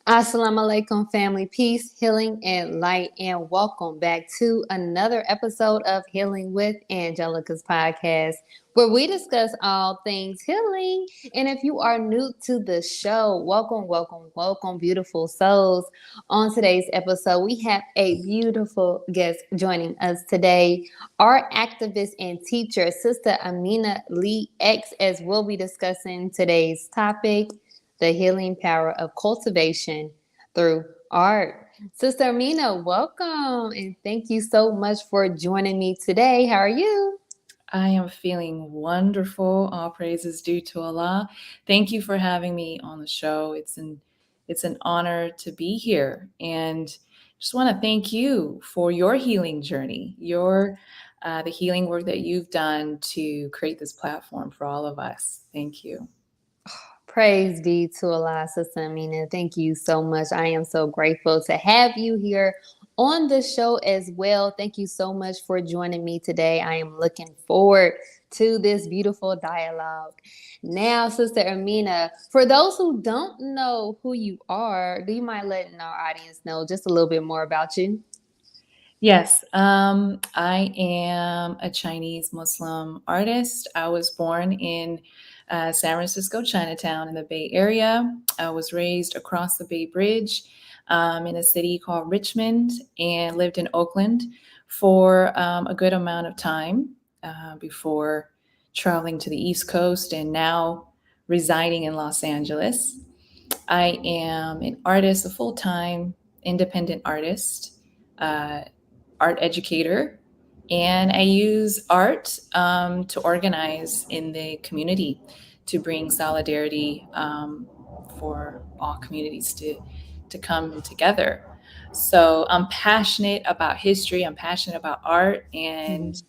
Assalamu alaikum, family, peace, healing, and light, and welcome back to another episode of Healing with Angelica's podcast, where we discuss all things healing. And if you are new to the show, welcome, welcome, welcome, beautiful souls. On today's episode, we have a beautiful guest joining us today, art activist and teacher, Sister Amina Lei X, as we'll be discussing today's topic, the healing power of cultivation through art. Sister Amina, welcome and thank you so much for joining me today. How are you? I am feeling wonderful. All praises due to Allah. Thank you for having me on the show. It's an honor to be here, and just want to thank you for your healing journey, your the healing work that you've done to create this platform for all of us. Thank you. Praise be to Allah, Sister Amina. Thank you so much. I am so grateful to have you here on the show as well. Thank you so much for joining me today. I am looking forward to this beautiful dialogue. Now, Sister Amina, for those who don't know who you are, do you mind letting our audience know just a little bit more about you? Yes, I am a Chinese Muslim artist. I was born in San Francisco, Chinatown, in the Bay Area. I was raised across the Bay Bridge in a city called Richmond and lived in Oakland for a good amount of time before traveling to the East Coast and now residing in Los Angeles. I am an artist, a full time independent artist. Art educator, and I use art to organize in the community to bring solidarity for all communities to come together. So I'm passionate about history. I'm passionate about art, and Mhm.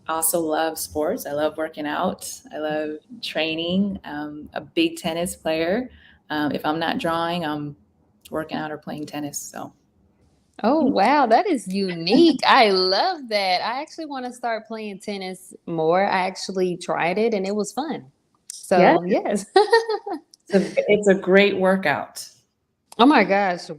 also love sports. I love working out. I love training. A big tennis player. If I'm not drawing, I'm working out or playing tennis. So. Oh, wow, that is unique. I love that. I actually want to start playing tennis more. I actually tried it and it was fun. Yeah, So, yes. it's a great workout. Oh my gosh.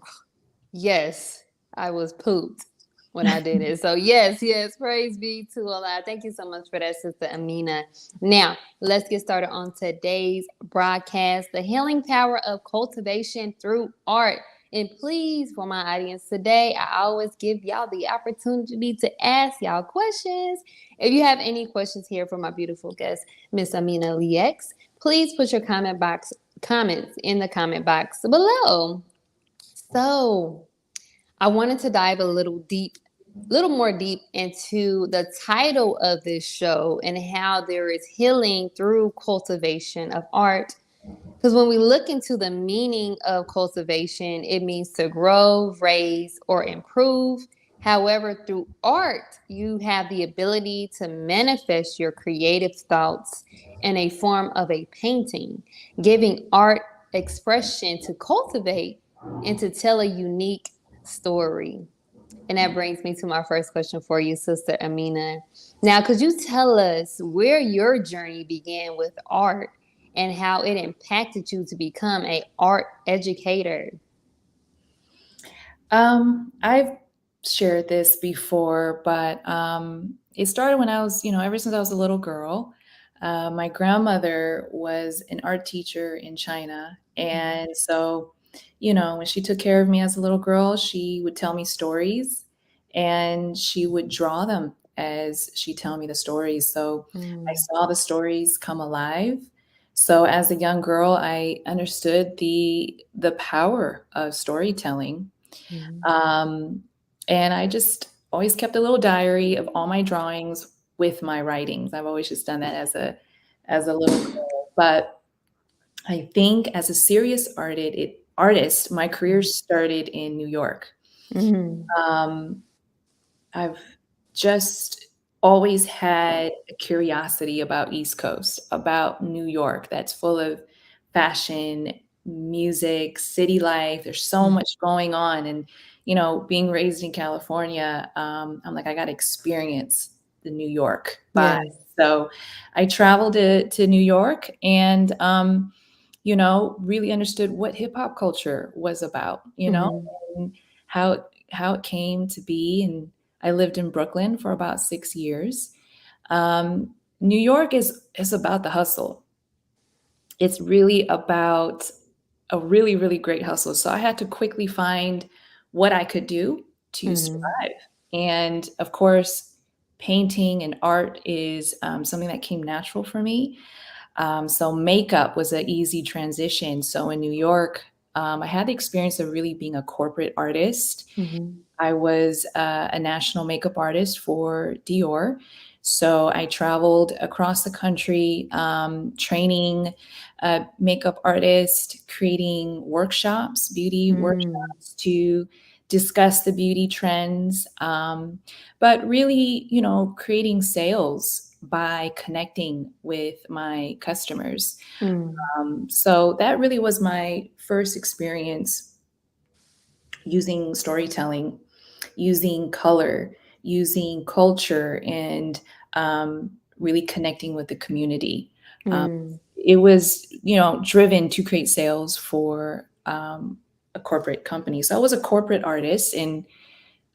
Yes, I was pooped when I did it. So, yes, yes, praise be to Allah. Thank you so much for that, Sister Amina. Now, let's get started on today's broadcast, the healing power of cultivation through art. And please, for my audience today, I always give y'all the opportunity to ask y'all questions. If you have any questions here for my beautiful guest, Miss Amina Lei, please put your comments in the comment box below. So, I wanted to dive little more deep into the title of this show and how there is healing through cultivation of art. Because when we look into the meaning of cultivation, it means to grow, raise, or improve. However, through art, you have the ability to manifest your creative thoughts in a form of a painting, giving art expression to cultivate and to tell a unique story. And that brings me to my first question for you, Sister Amina. Now, could you tell us where your journey began with art and how it impacted you to become a art educator? I've shared this before, but it started when I was, ever since I was a little girl. My grandmother was an art teacher in China. And so, when she took care of me as a little girl, she would tell me stories and she would draw them as she tell me the stories. So I Mm, saw the stories come alive. So as a young girl, I understood the power of storytelling, mm, um, and I just always kept a little diary of all my drawings with my writings. I've always just done that as a little girl. But I think as a serious artist, my career started in New York. mm, Um, I've just always had a curiosity about East Coast, about New York, that's full of fashion, music, city life. There's so mm. much going on. And, being raised in California, I'm like, I got to experience the New York vibe. Yes. So I traveled to New York, and really understood what hip hop culture was about, Mm-hmm. and how it came to be. And I lived in Brooklyn for about 6 years. New York is about the hustle. It's really about a really, really great hustle. So I had to quickly find what I could do to Mm-hmm. survive. And of course, painting and art is something that came natural for me. So makeup was an easy transition. So in New York, I had the experience of really being a corporate artist. Mm-hmm. I was a national makeup artist for Dior. So I traveled across the country, training makeup artists, creating workshops, beauty Mm. workshops to discuss the beauty trends, but really, creating sales by connecting with my customers. Mm. So that really was my first experience using storytelling, using color, using culture, and really connecting with the community. Um, Mm. it was, driven to create sales for a corporate company. So I was a corporate artist, and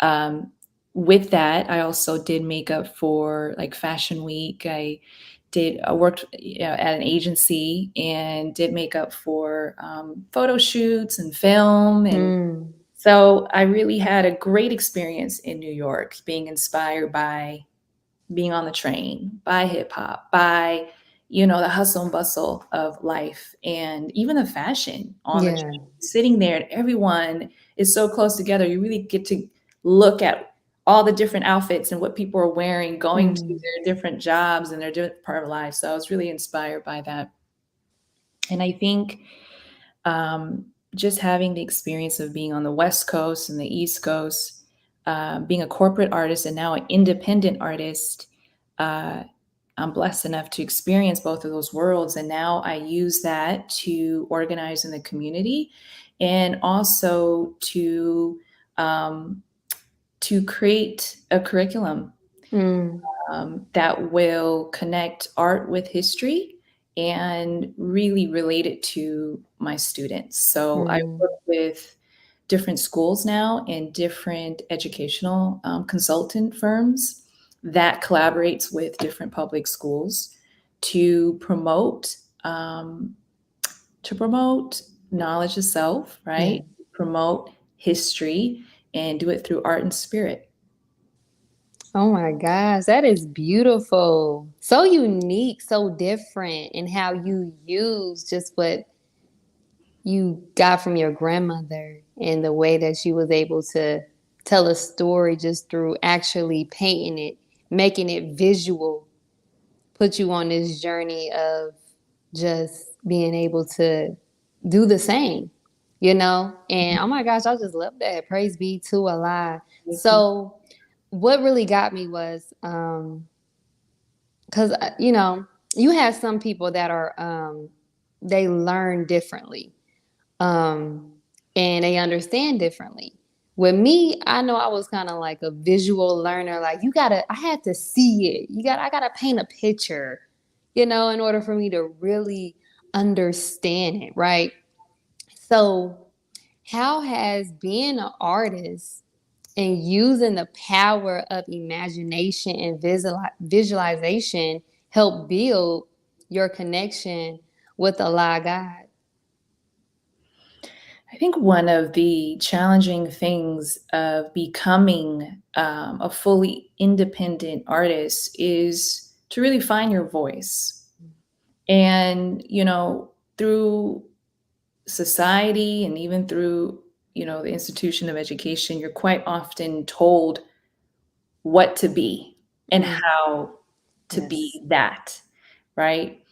um, with that, I also did makeup for like Fashion Week. I worked at an agency and did makeup for photo shoots and film, and Mm. so I really had a great experience in New York, being inspired by being on the train, by hip hop, by, the hustle and bustle of life, and even the fashion on the Yeah. train, sitting there and everyone is so close together. You really get to look at all the different outfits and what people are wearing, going to Mm. their different jobs and their different part of life. So I was really inspired by that. And I think um, just having the experience of being on the West Coast and the East Coast, being a corporate artist and now an independent artist, uh, I'm blessed enough to experience both of those worlds. And now I use that to organize in the community and also um, to create a curriculum Mm. that will connect art with history and really relate it to my students. So I Mm. work with different schools now and different educational consultant firms that collaborates with different public schools to promote um, to promote knowledge of self, Yeah. right? Promote history and do it through art and spirit. Oh my gosh, that is beautiful. So unique, so different in how you use just what you got from your grandmother and the way that she was able to tell a story just through actually painting it, making it visual, put you on this journey of just being able to do the same, you know? And oh my gosh, I just love that. Praise be to Allah. Thank you. So, what really got me was because you have some people that are they learn differently, um and they understand differently. With me, I know I was kind of like a visual learner. Like, I had to see it. I gotta paint a picture, in order for me to really understand it, right? So how has being an artist and using the power of imagination and visualization help build your connection with Allah God? I think one of the challenging things of becoming a fully independent artist is to really find your voice. And, through society and even through, the institution of education, you're quite often told what to be and Mm, how to yes. be that, right?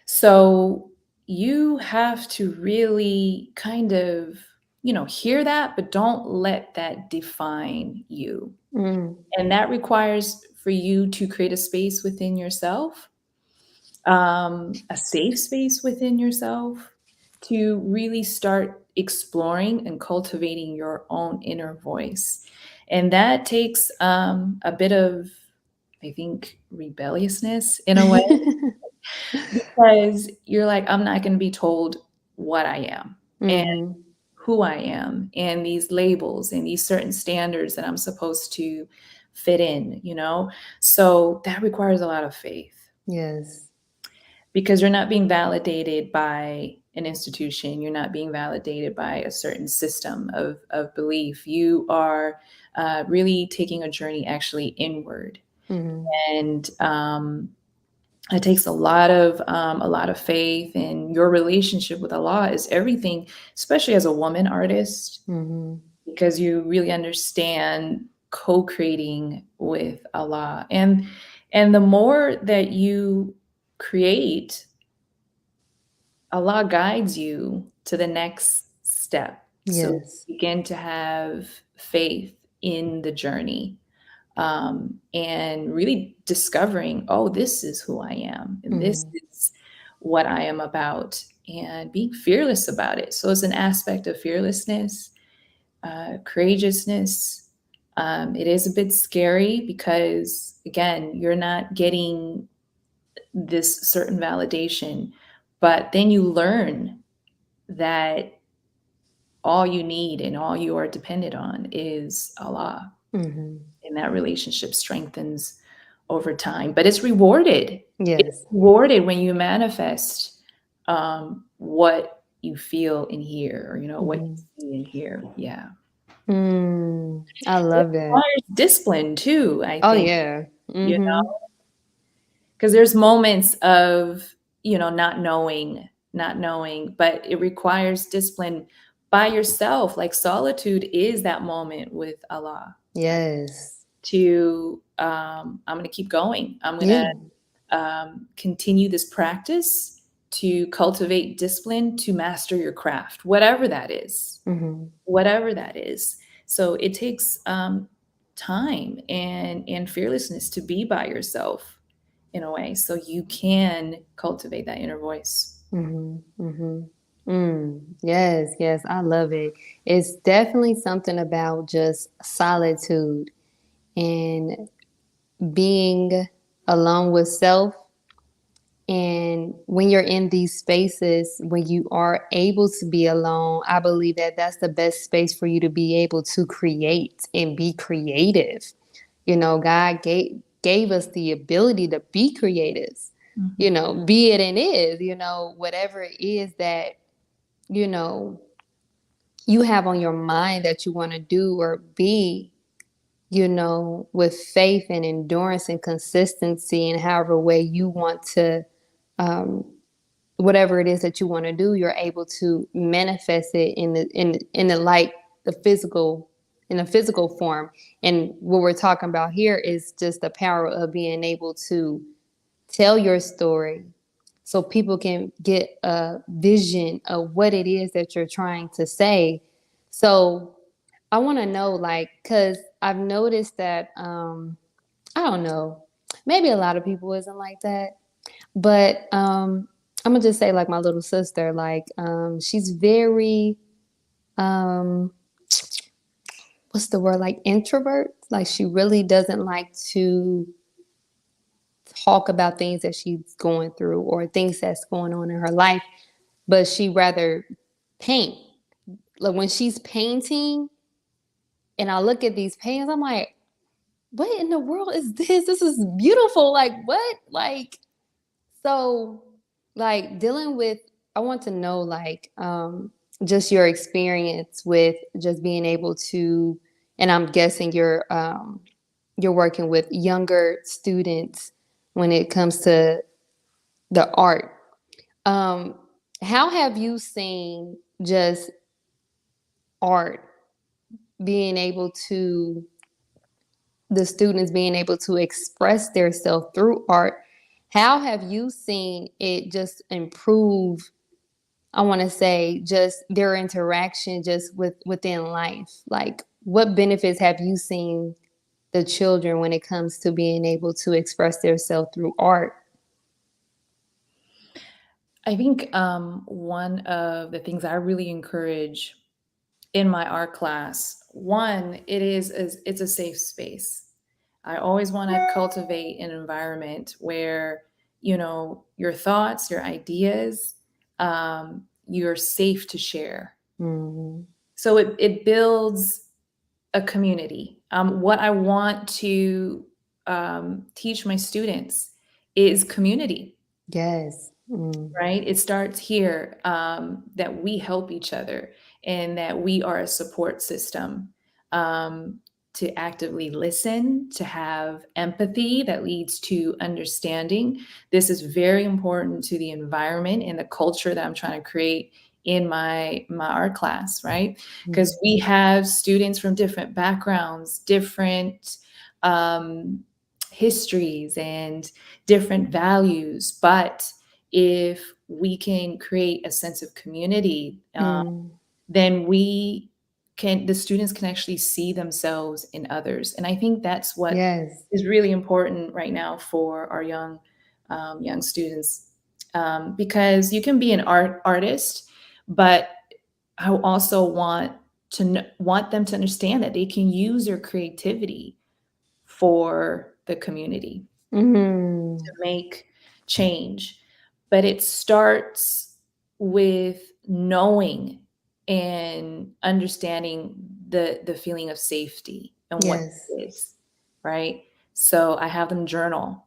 So you have to really kind of, hear that, but don't let that define you. Mm, And that requires for you to create a space within yourself, a safe space within yourself to really start exploring and cultivating your own inner voice. And that takes a bit of, I think, rebelliousness in a way, because you're like, I'm not going to be told what I am and Mm-hmm. who I am and these labels and these certain standards that I'm supposed to fit in, you know? So that requires a lot of faith Yes. because you're not being validated by an institution, you're not being validated by a certain system of belief. You are really taking a journey actually inward. Mm-hmm. And it takes a lot of faith, and your relationship with Allah is everything, especially as a woman artist, Mm-hmm. because you really understand co-creating with Allah. And the more that you create, Allah guides you to the next step. So Yes. begin to have faith in the journey, and really discovering, oh, this is who I am, and this Mm-hmm. is what I am about, and being fearless about it. So it's an aspect of fearlessness, courageousness. It is a bit scary because, again, you're not getting this certain validation, but then you learn that all you need and all you are dependent on is Allah. Mm-hmm. And that relationship strengthens over time. But it's rewarded. It's Yes. rewarded when you manifest what you feel in here, or what you Mm-hmm. see in here. Yeah. I It love that. requires discipline too, I Oh think, yeah. you Mm-hmm. because there's moments of not knowing, but it requires discipline by yourself. Like solitude is that moment with Allah, like, Yes. to I'm going to keep going, I'm going to Yeah. continue this practice to cultivate discipline to master your craft, Mm-hmm. whatever that is. So it takes time and fearlessness to be by yourself in a way, so you can cultivate that inner voice. Mm-hmm. Mm-hmm. Yes, yes, I love it. It's definitely something about just solitude and being alone with self. And when you're in these spaces, when you are able to be alone, I believe that that's the best space for you to be able to create and be creative. God gave us the ability to be creatives, Mhm. be it and is, whatever it is that, you know, you have on your mind that you want to do or be, with faith and endurance and consistency and however way you want to, um, whatever it is that you want to do, you're able to manifest it in the light, the physical, in a physical form. And what we're talking about here is just the power of being able to tell your story so people can get a vision of what it is that you're trying to say. So I want to know, like, because I've noticed that, I don't know, maybe a lot of people isn't like that, but I'm gonna just say, like, my little sister, like, she's very, um, what's the word, like introvert. Like, she really doesn't like to talk about things that she's going through or things that's going on in her life, but she rather paint. Like when she's painting, and I look at these paintings, I'm like, what in the world is this? This is beautiful. Like what? Like so, like dealing with. I want to know, like, just your experience with just being able to, and I'm guessing you're working with younger students when it comes to the art. Um, how have you seen just art being able to, the students being able to express themselves through art? How have you seen it just improve? I want to say just their interaction just within life. Like, what benefits have you seen the children when it comes to being able to express themselves through art? I think one of the things I really encourage in my art class, one, it's a safe space. I always want to cultivate an environment where your thoughts, your ideas, you're safe to share. Mm. So it builds a community. What I want to teach my students is community, Yes. Mm. right? It starts here, that we help each other and that we are a support system, um, to actively listen, to have empathy that leads to understanding. This is very important to the environment and the culture that I'm trying to create in my art class, right? Because Mm. we have students from different backgrounds, different um, histories, and different values, but if we can create a sense of community, Mm. then the students can actually see themselves in others. And I think that's what Yes. is really important right now for our young students, because you can be an artist, but I also want them to understand that they can use their creativity for the community to Mm. make change. But it starts with knowing and understanding the feeling of safety and what Yes. it is, right? So I have them journal.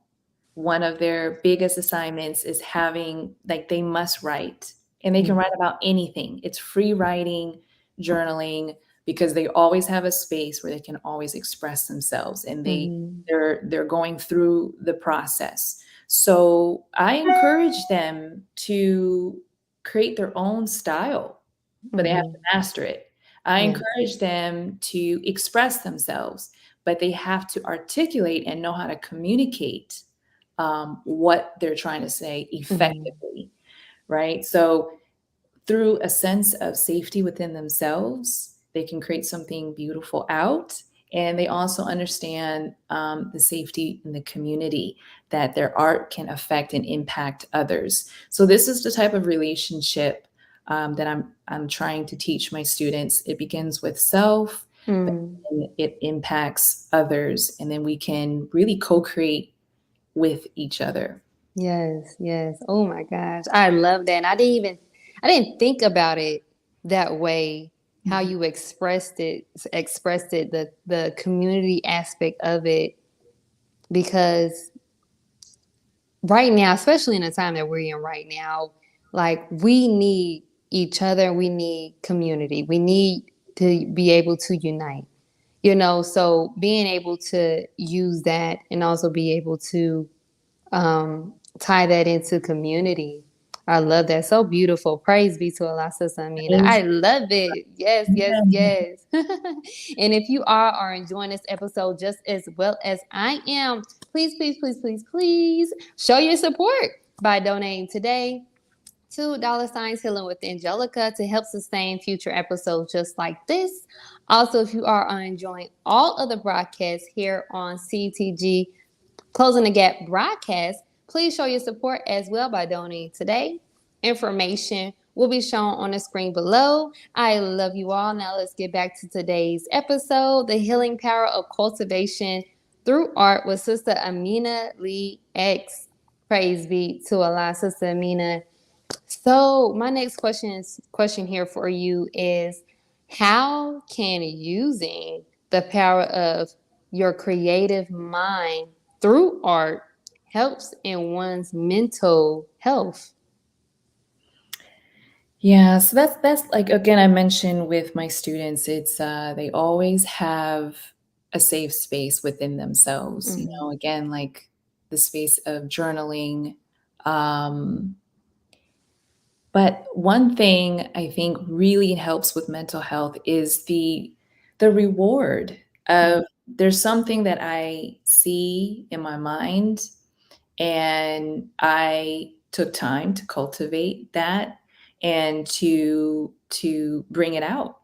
One of their biggest assignments is having, like, they must write, and they can Mm. write about anything. It's free writing, journaling, because they always have a space where they can always express themselves, and Mm. they're going through the process. So I encourage them to create their own style, but they have to Mm. master it. I Yes. encourage them to express themselves, but they have to articulate and know how to communicate, what they're trying to say Mm. effectively, right? So through a sense of safety within themselves, they can create something beautiful out. And they also understand, the safety in the community, that their art can affect and impact others. So this is the type of relationship, that I'm trying to teach my students. It begins with self, but Mm. then it impacts others, and then we can really co-create with each other. Yes, yes. Oh my gosh. I love that. And I didn't think about it that way, how Mhm. you expressed it, the community aspect of it, because right now, especially in the time that we're in right now, like we need each other, we need community. We need to be able to unite. So being able to use that and also be able to tie that into community. I love that. So beautiful. Praise be to Allah, Sister Amina. Praise I love it. Yes, yes, God. yes. And if you are enjoying this episode just as well as I am, please, please, please, please, please show your support by donating today to $signs Healing with Angelica to help sustain future episodes just like this. Also, if you are enjoying all of the broadcasts here on CTG Closing the Gap broadcast, please show your support as well by donating today. Information will be shown on the screen below. I love you all. Now let's get back to today's episode, The Healing Power of Cultivation Through Art with Sister Amina Lei X. Praise be to Allah, Sister Amina. So my next question here for you is, how can using the power of your creative mind through art helps in one's mental health? Yeah, so that's like, again, I mentioned with my students, it's they always have a safe space within themselves. Mm-hmm. Again, like the space of journaling. Um, but one thing I think really helps with mental health is the reward of, there's something that I see in my mind, and I took time to cultivate that and to bring it out.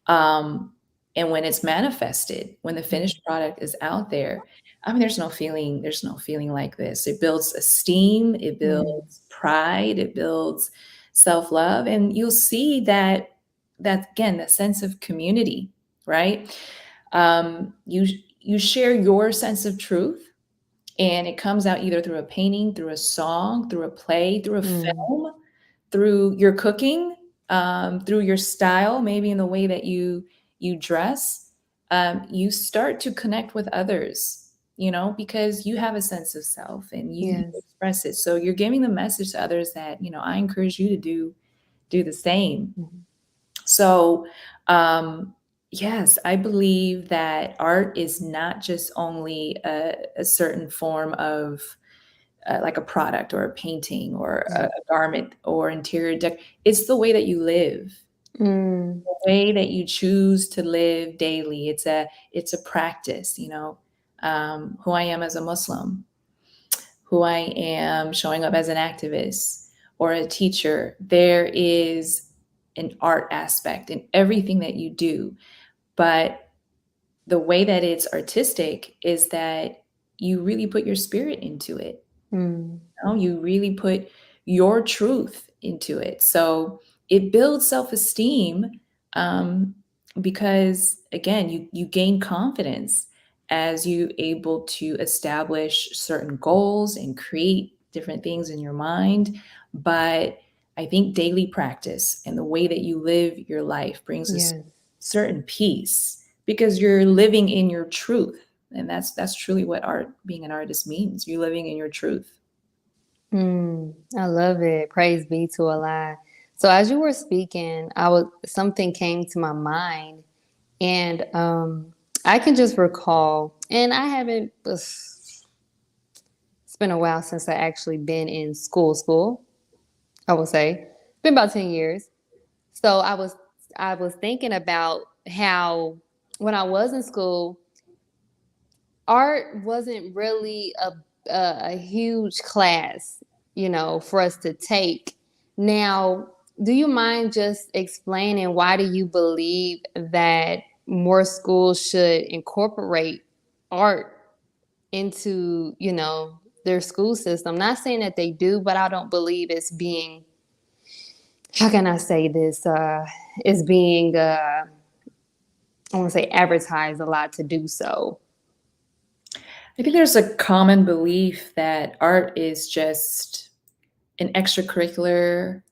Um, and when it's manifested, when the finished product is out there, I mean, there's no feeling like this. It builds esteem, it Mm-hmm. builds pride, it builds self-love, and you'll see that again, the sense of community, right? You share your sense of truth, and it comes out either through a painting, through a song, through a play, through a Mm-hmm. film, through your cooking. through your style, maybe in the way that you dress, you start to connect with others, because you have a sense of self and you Yes. express it. So you're giving the message to others that, I encourage you to do the same. Mhm. So, yes, I believe that art is not just only a certain form of like a product or a painting or a garment or interior deck. It's the way that you live, Mm, the way that you choose to live daily. It's a practice. Who I am as a Muslim, who I am showing up as an activist or a teacher. There is an art aspect in everything that you do, but the way that it's artistic is that you really put your spirit into it. mm, You really put your truth into it. So it builds self-esteem, um, because again, you gain confidence as you able to establish certain goals and create different things in your mind. But I think daily practice and the way that you live your life brings us yes. certain peace because you're living in your truth. And that's truly what art being an artist means. You're living in your truth. I love it. Praise be to Allah. So as you were speaking, I was something came to my mind, and I can just recall, and I haven't. It's been a while since I actually been in school. School, I will say, it's been about 10 years. So I was thinking about how when I was in school, art wasn't really a huge class, for us to take. Now, do you mind just explaining why do you believe that more schools should incorporate art into, their school system? Not saying that they do, but I don't believe it's being, how can I say this? It's being, I want to say, advertised a lot to do so. I think there's a common belief that art is just an extracurricular,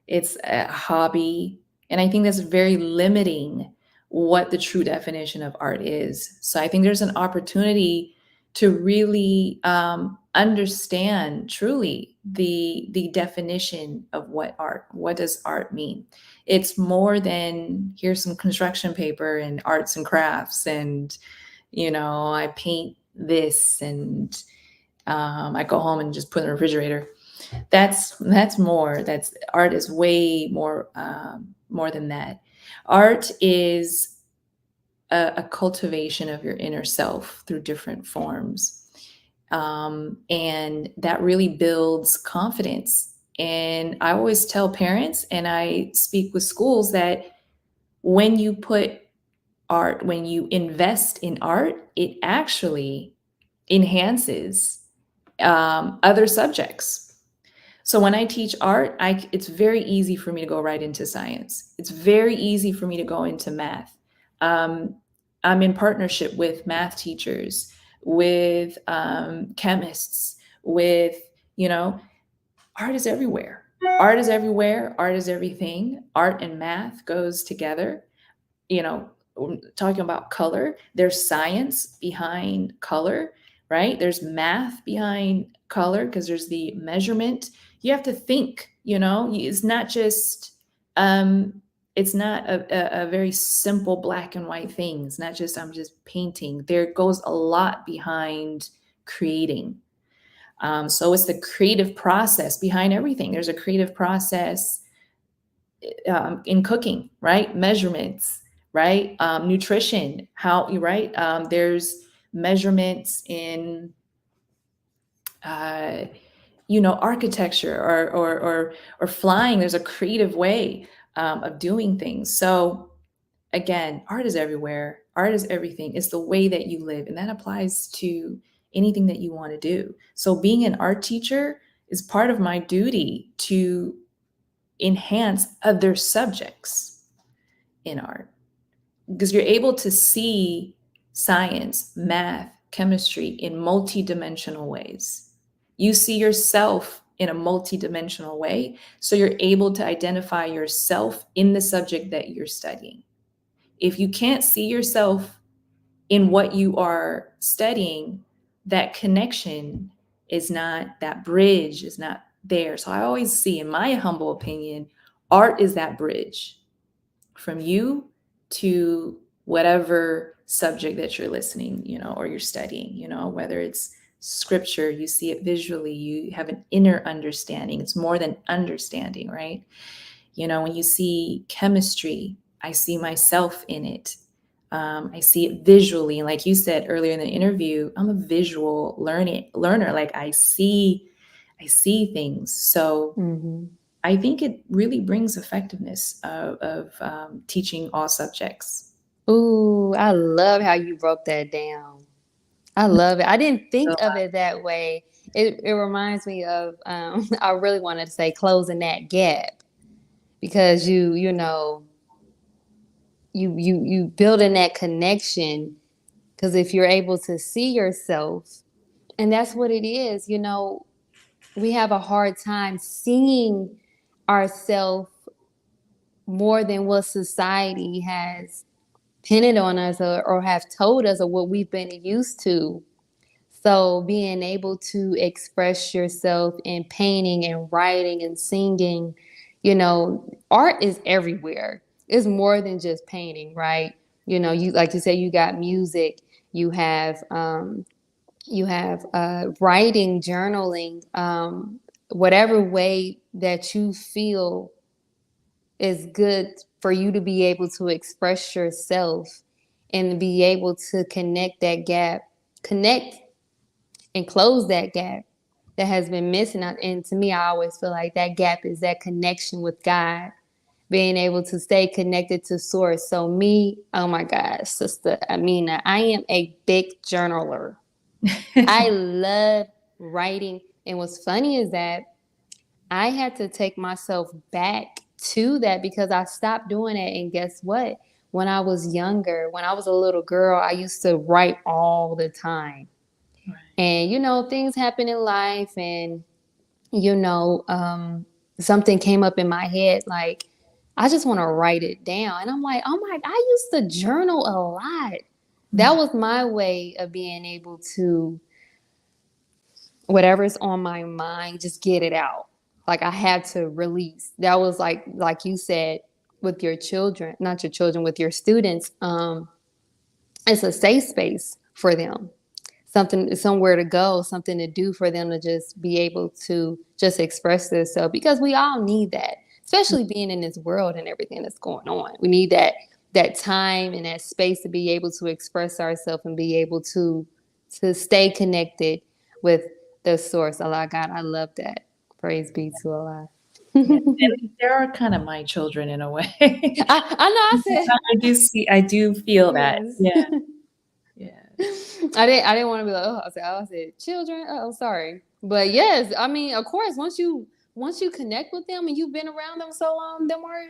it's a hobby. And I think that's very limiting what the true definition of art is. So I think there's an opportunity to really understand truly the definition of what does art mean. It's more than here's some construction paper and arts and crafts and I paint this and I go home and just put it in the refrigerator. That's more. That's art is way more than that. Art is a cultivation of your inner self through different forms, and that really builds confidence. And I always tell parents, and I speak with schools that when you put art, when you invest in art, it actually enhances other subjects. So when I teach art, it's very easy for me to go right into science. It's very easy for me to go into math. Um, I'm in partnership with math teachers, with chemists, with, you know, art is everywhere. Art is everywhere. Art is everything. Art and math goes together. you know, Talking about color, there's science behind color, right? There's math behind color because there's the measurement. You have to think, it's not just, it's not a very simple black and white thing. It's not just, I'm just painting. There goes a lot behind creating. So it's the creative process behind everything. There's a creative process in cooking, right? Measurements, right? Nutrition, how you right? There's measurements in uh, architecture or flying. There's a creative way of doing things. So again, art is everywhere. Art is everything. It's the way that you live, and that applies to anything that you want to do. So being an art teacher is part of my duty to enhance other subjects in art because you're able to see science, math, chemistry in multidimensional ways. You see yourself in a multidimensional way. So you're able to identify yourself in the subject that you're studying. If you can't see yourself in what you are studying, that connection is not, that bridge is not there. So I always see, in my humble opinion, art is that bridge from you to whatever subject that you're listening, or you're studying, whether it's scripture, you see it visually, you have an inner understanding. It's more than understanding, right? When you see chemistry, I see myself in it. I see it visually. And like you said earlier in the interview, I'm a visual learner. Like I see things. So Mm-hmm. I think it really brings effectiveness of teaching all subjects. Ooh, I love how you broke that down. I love it. I didn't think So, of it that way. It reminds me of I really wanted to say closing that gap because you building that connection because if you're able to see yourself, and that's what it is, we have a hard time seeing ourselves more than what society has pinned on us or have told us or what we've been used to. So being able to express yourself in painting and writing and singing, art is everywhere. It's more than just painting, right? You like you said, you got music, you have writing, journaling, whatever way that you feel is good for you to be able to express yourself and be able to connect and close that gap that has been missing. And to me, I always feel like that gap is that connection with God, being able to stay connected to source. So me, oh my gosh, Sister Amina, I am a big journaler. I love writing. And what's funny is that I had to take myself back to that because I stopped doing it. And guess what? When I was younger, when I was a little girl, I used to write all the time. right. And things happen in life, and you know, um, something came up in my head like, I just want to write it down. And I'm like, oh my, I used to journal a lot. That Mm. was my way of being able to, whatever's on my mind, just get it out. Like I had to release. That was like you said, with your children, not your children, with your students, it's a safe space for them, something, somewhere to go, something to do for them to just be able to just express themselves because we all need that, especially being in this world and everything that's going on. We need that time and that space to be able to express ourselves and be able to stay connected with the source. Allah God, I love that. Praise be to Allah. Yeah, and they are kind of my children in a way. I know I said I do feel that. yes. Yeah, yeah, I didn't want to be like, I said children. Oh, sorry. But yes, I mean, of course, once you connect with them and you've been around them so long, them are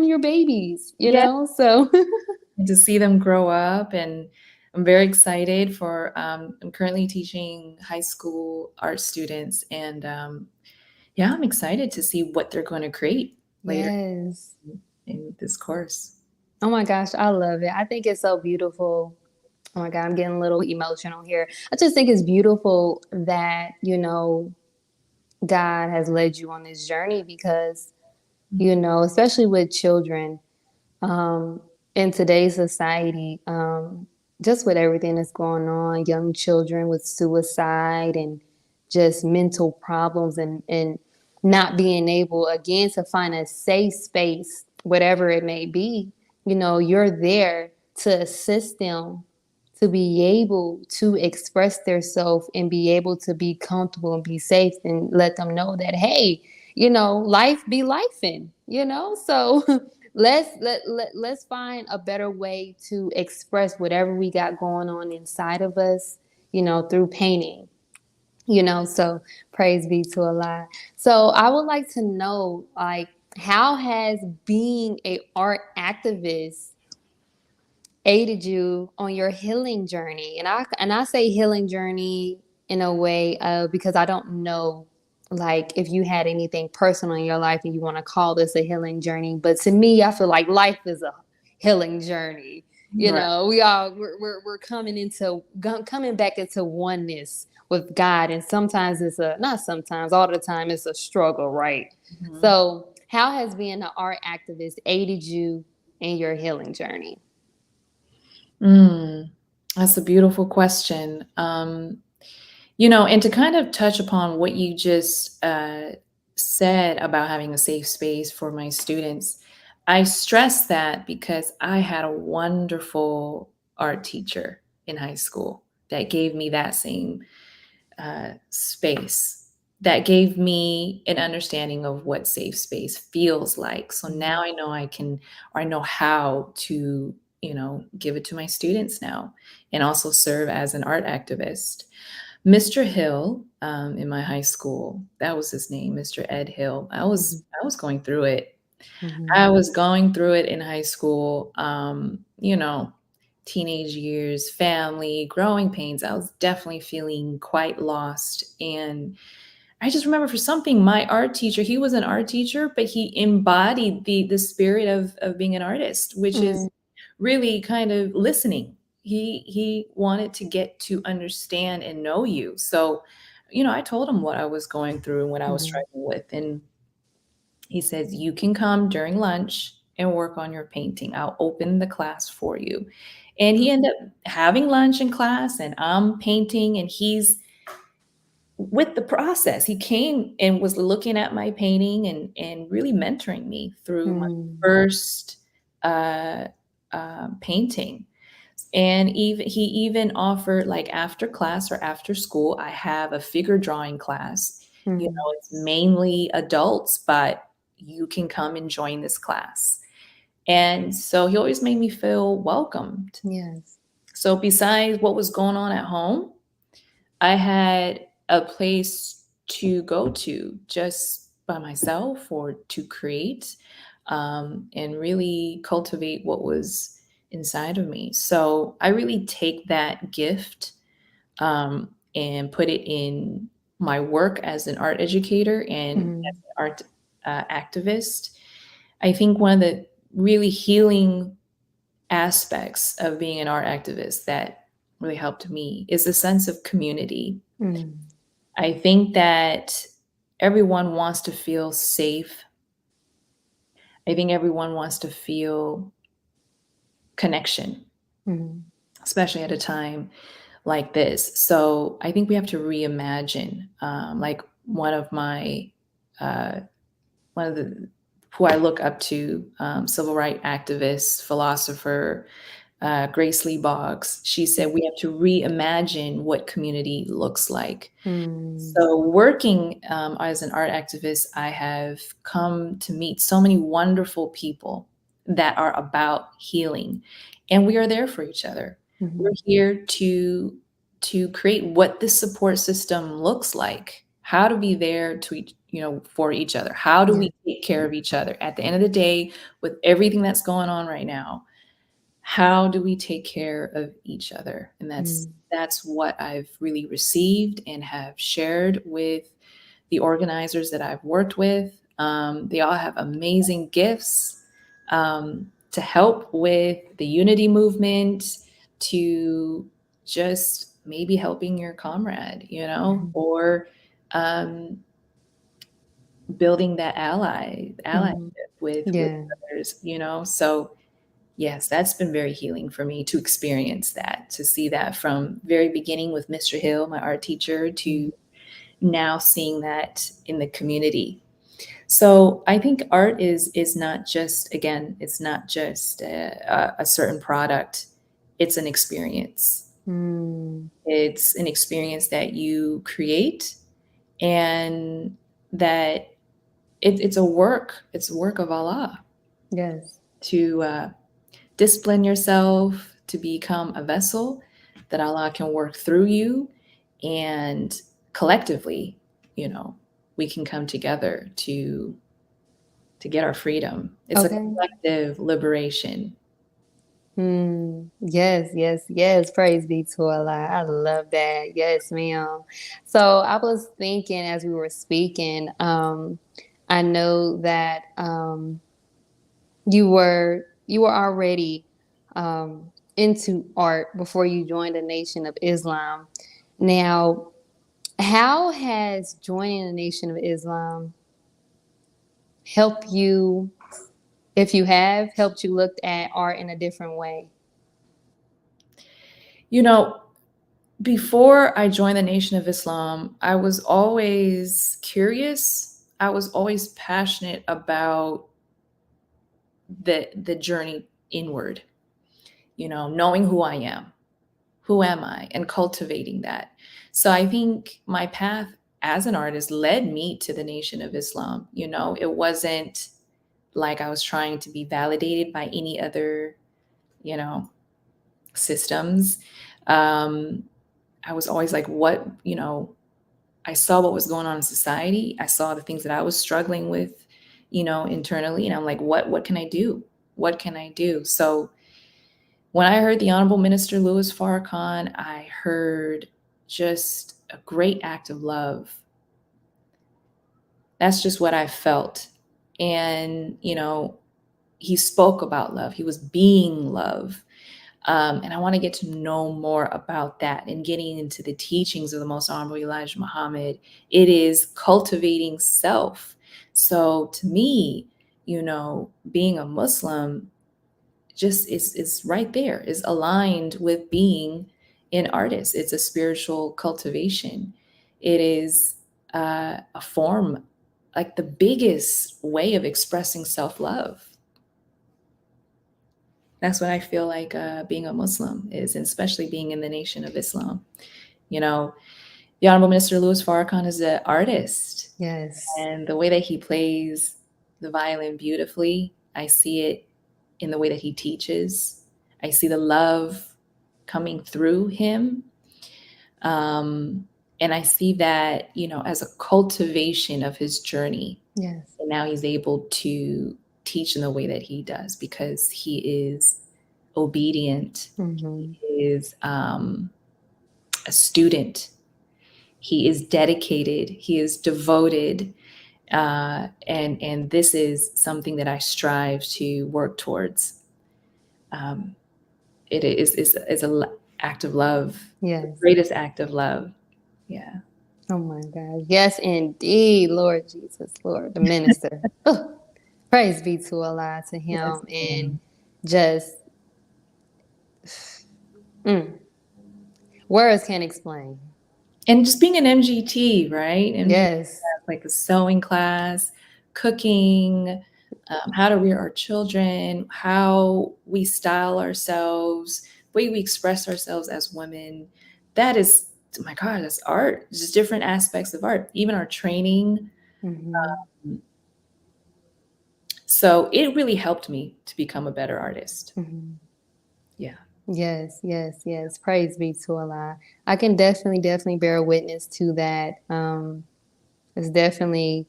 your babies, yeah. So And to see them grow up, and I'm very excited for. I'm currently teaching high school art students, and yeah, I'm excited to see what they're going to create later yes. in this course. Oh my gosh, I love it. I think it's so beautiful. Oh my God, I'm getting a little emotional here. I just think it's beautiful that, God has led you on this journey because, especially with children, um, in today's society, just with everything that's going on, young children with suicide and just mental problems and not being able, again, to find a safe space, whatever it may be, you're there to assist them to be able to express themselves and be able to be comfortable and be safe and let them know that, hey, life be lifing, so let's find a better way to express whatever we got going on inside of us, through painting, so praise be to Allah. So I would like to know, like, how has being a art activist aided you on your healing journey? And I say healing journey in a way because I don't know like if you had anything personal in your life and you want to call this a healing journey. But to me, I feel like life is a healing journey. You Right. know, we're coming into coming back into oneness with God, and sometimes it's a not sometimes all the time it's a struggle, right? Mhm. So, how has being an art activist aided you in your healing journey? Mm, that's a beautiful question. And to kind of touch upon what you just said about having a safe space for my students, I stress that because I had a wonderful art teacher in high school that gave me that same space, that gave me an understanding of what safe space feels like. So now I know I can, or I know how to, give it to my students now and also serve as an art activist. Mr. Hill, in my high school, that was his name, Mr. Ed Hill. I was going through it. I Mm-hmm. was going through it in high school. Teenage years, family, growing pains. I was definitely feeling quite lost. And I just remember for something, my art teacher, he was an art teacher, but he embodied the spirit of being an artist, which is really kind of listening. He wanted to get to understand and know you. So, I told him what I was going through and what I was Mm-hmm. struggling with. And he says, you can come during lunch and work on your painting. I'll open the class for you. And he ended up having lunch in class, and I'm painting, and he's with the process. He came and was looking at my painting and really mentoring me through my Mm-hmm. first uh, painting. And he even offered, like, after class or after school, I have a figure drawing class. Mm-hmm. It's mainly adults, but you can come and join this class. And so he always made me feel welcomed. Yes. So besides what was going on at home, I had a place to go to just by myself or to create, and really cultivate what was inside of me. So I really take that gift, and put it in my work as an art educator and as Mm-hmm. an art activist. I think one of the really healing aspects of being an art activist that really helped me is the sense of community. Mm-hmm. I think that everyone wants to feel safe. I think everyone wants to feel connection, Mm-hmm. especially at a time like this. So I think we have to reimagine. Like uh, one of the who I look up to, civil rights activist, philosopher, Grace Lee Boggs. She said we have to reimagine what community looks like. Mm-hmm. So, working as an art activist, I have come to meet so many wonderful people that are about healing, and we are there for each other. We're here to create what this support system looks like. How to be there to for each other. How do Yeah. we take care of each other? At the end of the day, with everything that's going on right now, how do we take care of each other? And that's Mm-hmm. that's what I've really received and have shared with the organizers that I've worked with. They all have amazing gifts, to help with the unity movement, to just maybe helping your comrade, Mm-hmm. or um, building that allyship Mm-hmm. with Yeah. others. So yes, that's been very healing for me to experience that, to see that from very beginning with Mr. Hill, my art teacher, to now seeing that in the community. So I think art is not just, again, it's not just a certain product. It's an experience. Mm. It's an experience that you create, and that it's a work. It's a work of Allah Yes. to discipline yourself to become a vessel that Allah can work through you, and collectively, you know, we can come together to get our freedom. It's a Okay. collective liberation. Yes, yes, yes. Praise be to Allah. I love that. Yes, ma'am. So I was thinking as we were speaking, I know that you were already into art before you joined the Nation of Islam. Now, how has joining the Nation of Islam helped you, if you have, helped you look at art in a different way? You know, before I joined the Nation of Islam, I was always curious. I was always passionate about the journey inward, knowing who I am. Who am I? And cultivating that. So I think my path as an artist led me to the Nation of Islam. It wasn't like I was trying to be validated by any other, you know, systems. Um, I was always like, I saw what was going on in society. I saw the things that I was struggling with, internally. And I'm like, what can I do? What can I do? So when I heard the Honorable Minister Louis Farrakhan, I heard just a great act of love. That's just what I felt. And, he spoke about love. He was being love. And I want to get to know more about that and getting into the teachings of the Most Honorable Elijah Muhammad. It is cultivating self. So to me, being a Muslim just is right there, is aligned with being an artist. It's a spiritual cultivation. It is a form, like the biggest way of expressing self-love. That's what I feel like being a Muslim is, and especially being in the Nation of Islam. You know, the Honorable Minister Louis Farrakhan is an artist, Yes. and the way that he plays the violin beautifully, I see it in the way that he teaches. I see the love coming through him. Um, and I see that, as a cultivation of his journey. Yes. And now he's able to teach in the way that he does because he is obedient. Mm-hmm. He is a student. He is dedicated. He is devoted. And this is something that I strive to work towards. Um, it is a act of love, the Yes. greatest act of love. Yeah. Oh my God. Yes, indeed, Lord Jesus, Lord, the minister. Oh, praise be to Allah, to Yes. him, and just mm, words can't explain. And just being an MGT, right? MGT Yes. class, like a sewing class, cooking, how to rear our children, how we style ourselves, the way we express ourselves as women. That is, oh my God, that's art. Just different aspects of art, even our training. Mm-hmm. So it really helped me to become a better artist. Mm-hmm. Yeah. Yes, yes, yes. Praise be to Allah. I can definitely, definitely bear witness to that. It's definitely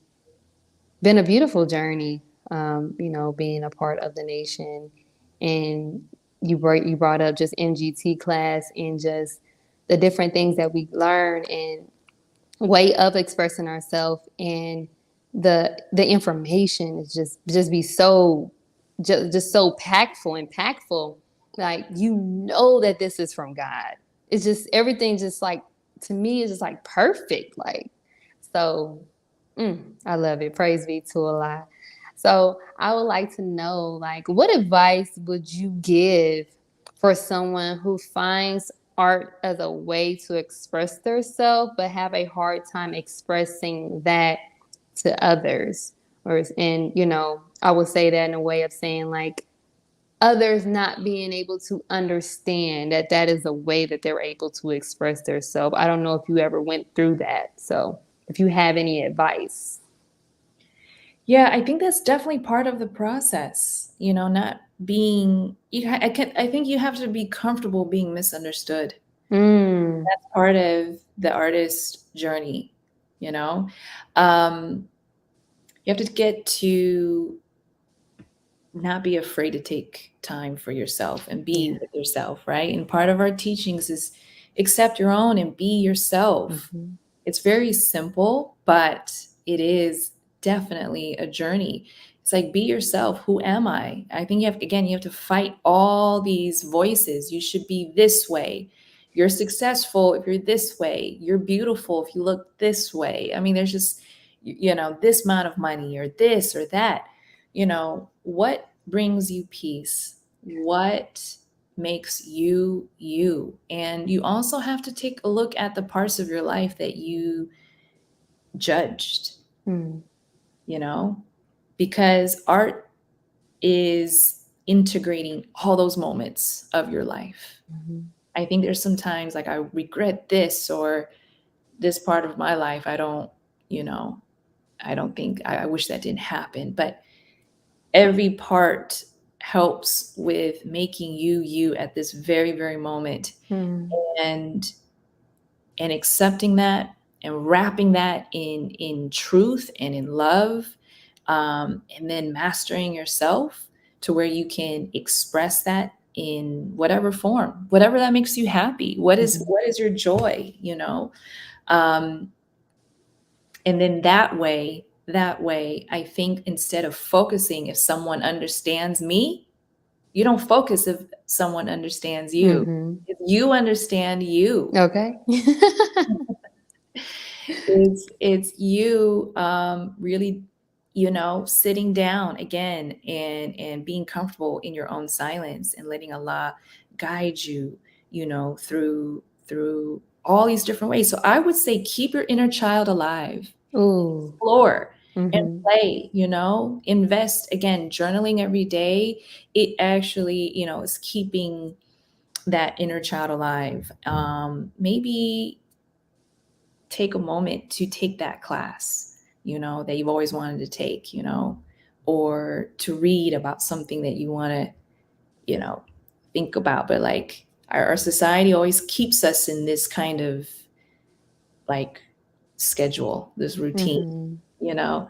been a beautiful journey, being a part of the nation. And you brought up just MGT class and just the different things that we learn and way of expressing ourselves, and the information is just be so just so impactful. Like you know that this is from God. It's just everything just like to me is just like perfect. Like so I love it. Praise be to Allah. So I would like to know, like, what advice would you give for someone who finds art as a way to express themselves, but have a hard time expressing that to others? And I would say that in a way of saying like others not being able to understand that that is a way that they're able to express themselves. I don't know if you ever went through that. So if you have any advice. Yeah, I think that's definitely part of the process, not being, I think you have to be comfortable being misunderstood. Mm, That's part of the artist journey, you know? Um, you have to get to not be afraid to take time for yourself and be Yeah. with yourself, right? And part of our teachings is accept your own and be yourself. Mm-hmm. It's very simple, but it is definitely a journey. It's like, be yourself. Who am I? I think you have to fight all these voices. You should be this way. You're successful if you're this way. You're beautiful if you look this way. I mean, there's just, this amount of money or this or that. What brings you peace? What makes you you? And you also have to take a look at the parts of your life that you judged, Mm-hmm. you know, because art is integrating all those moments of your life. I think there's sometimes like I regret this or this part of my life. You know, I don't think I wish that didn't happen. But every part helps with making you you at this very, very moment. Mm-hmm. And accepting that and wrapping that in truth and in love, and then mastering yourself to where you can express that in whatever form, whatever that makes you happy. Mm-hmm. What is your joy, um, and then that way I think instead of focusing if someone understands me, you don't focus if someone understands you. Mm-hmm. If you understand you, Okay. it's you, really, sitting down again and being comfortable in your own silence and letting Allah guide you, through all these different ways. So I would say keep your inner child alive, Ooh. explore and Mm-hmm. play, invest again, journaling every day. It actually, is keeping that inner child alive. Maybe take a moment to take that class, that you've always wanted to take, or to read about something that you want to, you know, think about. But like our society always keeps us in this kind of like schedule, this routine, Mm-hmm. you know,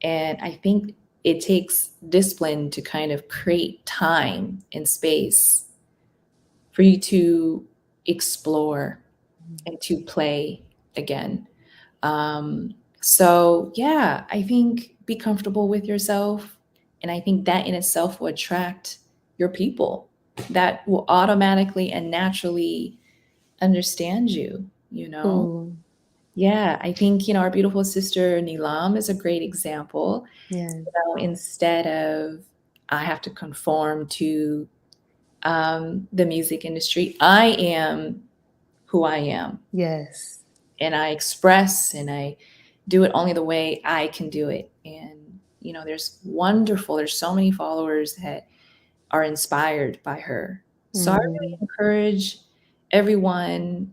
and I think it takes discipline to kind of create time and space for you to explore and to play again. So yeah, I think be comfortable with yourself. And I think that in itself will attract your people that will automatically and naturally understand you, you know? Ooh. Yeah, I think, our beautiful sister Nilam is a great example. Yes. Instead of I have to conform to the music industry, I am who I am. Yes. And I express and I do it only the way I can do it. And, there's so many followers that are inspired by her. So I really Mm-hmm. encourage everyone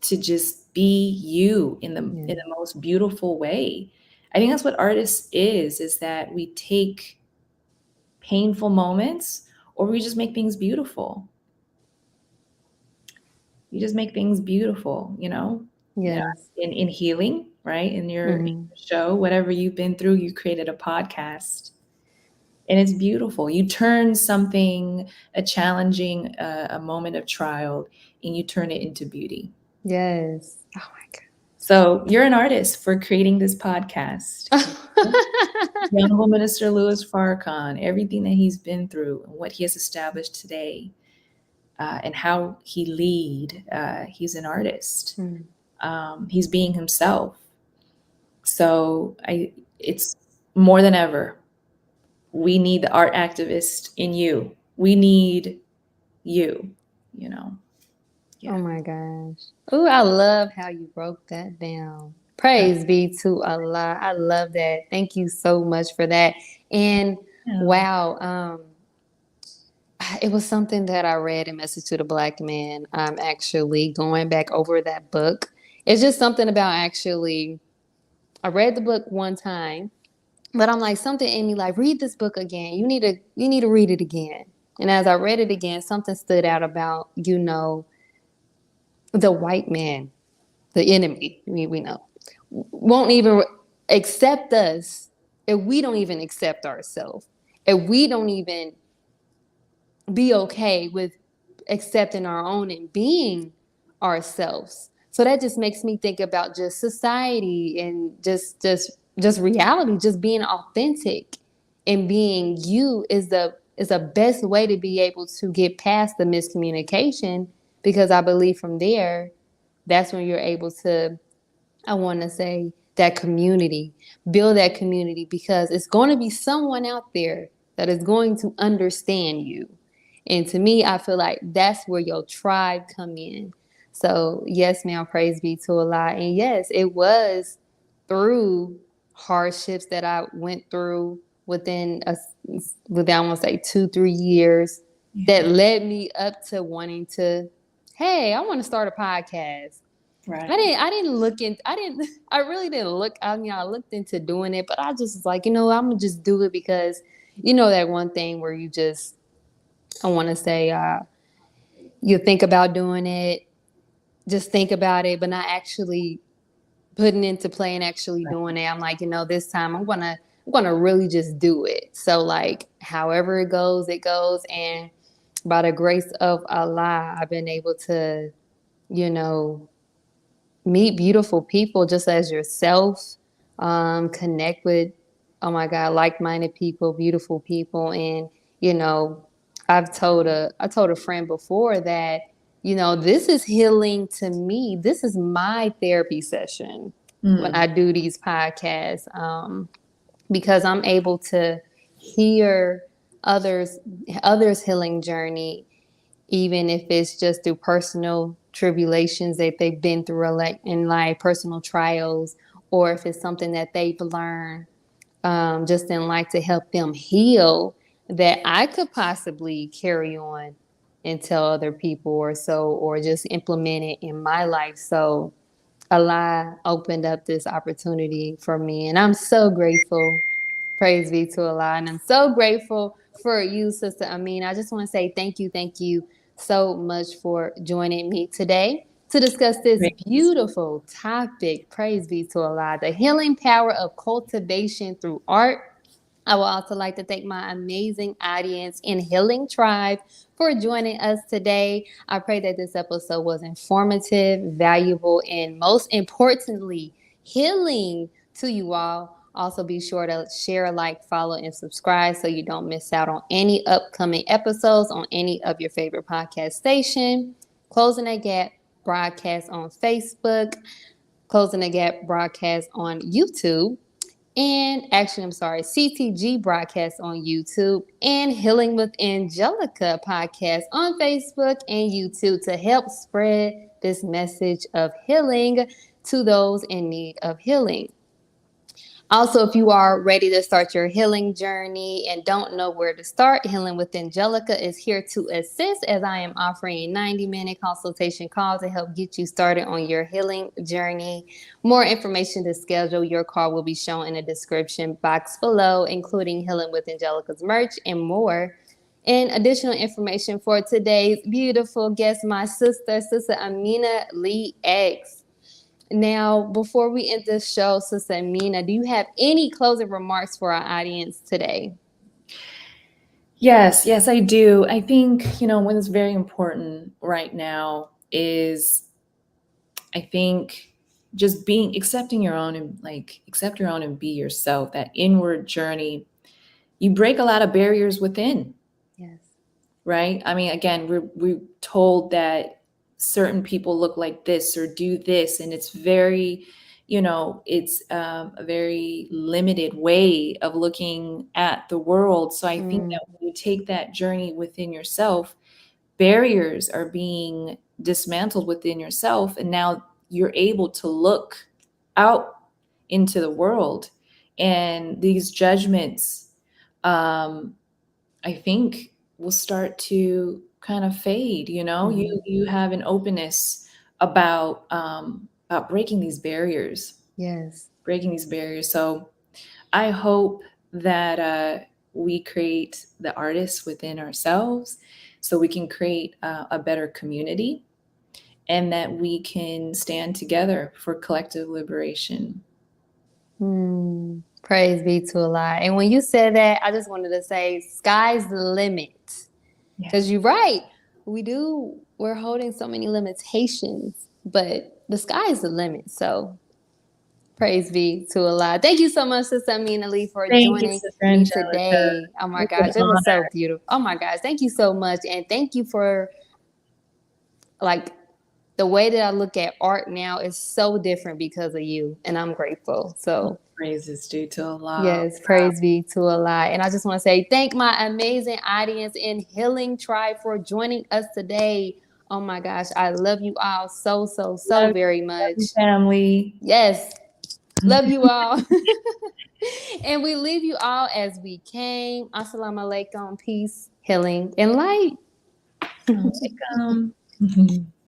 to just be you Yeah. in the most beautiful way. I think that's what artists is that we take painful moments or we just make things beautiful. You just make things beautiful, Yeah, Yes. in healing, right? In your Mm-hmm. show, whatever you've been through, you created a podcast, and it's beautiful. You turn something, a challenging, a moment of trial, and you turn it into beauty. Yes. Oh my So you're an artist for creating this podcast. God. The Honorable Minister Louis Farrakhan, everything that he's been through and what he has established today, and how he lead. He's an artist. Mm. He's being himself. So it's more than ever. We need the art activist in you. We need you, you know. Oh Yeah. my gosh. Oh, I love how you broke that down. Praise be to Allah. I love that. Thank you so much for that. And Yeah. wow, it was something that I read in Message to the Black Man. I'm actually going back over that book. It's just something about actually, I read the book one time, but I'm like, something in me like, read this book again. You need to read it again. And as I read it again, something stood out about, the white man, the enemy, we know, won't even accept us if we don't even accept ourselves. if we don't even be okay with accepting our own and being ourselves. So that just makes me think about just society and just reality, just being authentic and being you is the best way to be able to get past the miscommunication, because I believe from there that's when you're able to, I want to say, that community, build that community, because it's going to be someone out there that is going to understand you. And to me, I feel like that's where your tribe come in. So yes, ma'am, praise be to Allah. And yes, it was through hardships that I went through within I want to say 2-3 years that Yeah. led me up to wanting to, hey, I want to start a podcast. Right. I really didn't look. I mean, I looked into doing it, but I just was like, I'm gonna just do it because, that one thing where you just, I want to say, you think about doing it, just think about it, but not actually putting into play and actually doing it. I'm like, this time I'm gonna really just do it. So like, however it goes, and by the grace of Allah, I've been able to, you know, meet beautiful people just as yourself, connect with, oh my God, like-minded people, beautiful people. And, you know, I told a friend before that, this is healing to me. This is my therapy session when Mm. I do these podcasts, because I'm able to hear others others' healing journey, even if it's just through personal tribulations that they've been through like in life, personal trials, or if it's something that they've learned, just in life to help them heal, that I could possibly carry on and tell other people or so, or just implement it in my life. So Allah opened up this opportunity for me, and I'm so grateful. Praise be to Allah. And I'm so grateful for you, Sister Amin. I just want to say thank you so much for joining me today to discuss this Great. beautiful topic. Praise be to Allah, the healing power of cultivation through art. I would also like to thank my amazing audience in Healing Tribe for joining us today. I pray that this episode was informative, valuable, and most importantly, healing to you all. Also, be sure to share, like, follow, and subscribe so you don't miss out on any upcoming episodes on any of your favorite podcast station. Closing the Gap broadcast on Facebook, Closing the Gap broadcast on YouTube, and actually, I'm sorry, CTG broadcast on YouTube, and Healing with Angelica podcast on Facebook and YouTube to help spread this message of healing to those in need of healing. Also, if you are ready to start your healing journey and don't know where to start, Healing with Angelica is here to assist, as I am offering a 90-minute consultation call to help get you started on your healing journey. More information to schedule your call will be shown in the description box below, including Healing with Angelica's merch and more. And additional information for today's beautiful guest, my Sister Amina Lei. Now, before we end this show, Sister Amina, do you have any closing remarks for our audience today? Yes, yes, I do. I think, what is very important right now is I think just accepting your own and accept your own and be yourself, that inward journey. You break a lot of barriers within, Yes. right? I mean, again, we're told that certain people look like this or do this, and it's very, it's a very limited way of looking at the world. So I think Mm, that when you take that journey within yourself, barriers are being dismantled within yourself, and now you're able to look out into the world, and these judgments, um, I think, will start to kind of fade. mhm. You have an openness about Yes. breaking these barriers. So I hope that we create the artists within ourselves, so we can create a better community, and that we can stand together for collective liberation. Praise be to Allah. And when you said that, I just wanted to say, sky's the limit. Because Yes. you're right. We're holding so many limitations, but the sky is the limit. So praise be to Allah. Thank you so much, Sister Amina Lei, for Thank you, joining Sister me Angelica. today. Oh my It's an gosh, it was so honor. beautiful. Oh my gosh, thank you so much. And thank you for like the way that I look at art now is so different because of you. And I'm grateful. So Praises due to Allah. yes, praise be to Allah. And I just want to say thank my amazing audience in Healing Tribe for joining us today. Oh my gosh, I love you all so, so, so Love, very love you, much. family. Yes, love you all. And we leave you all as we came. Assalamu alaikum, peace, healing, and light. Alaikum.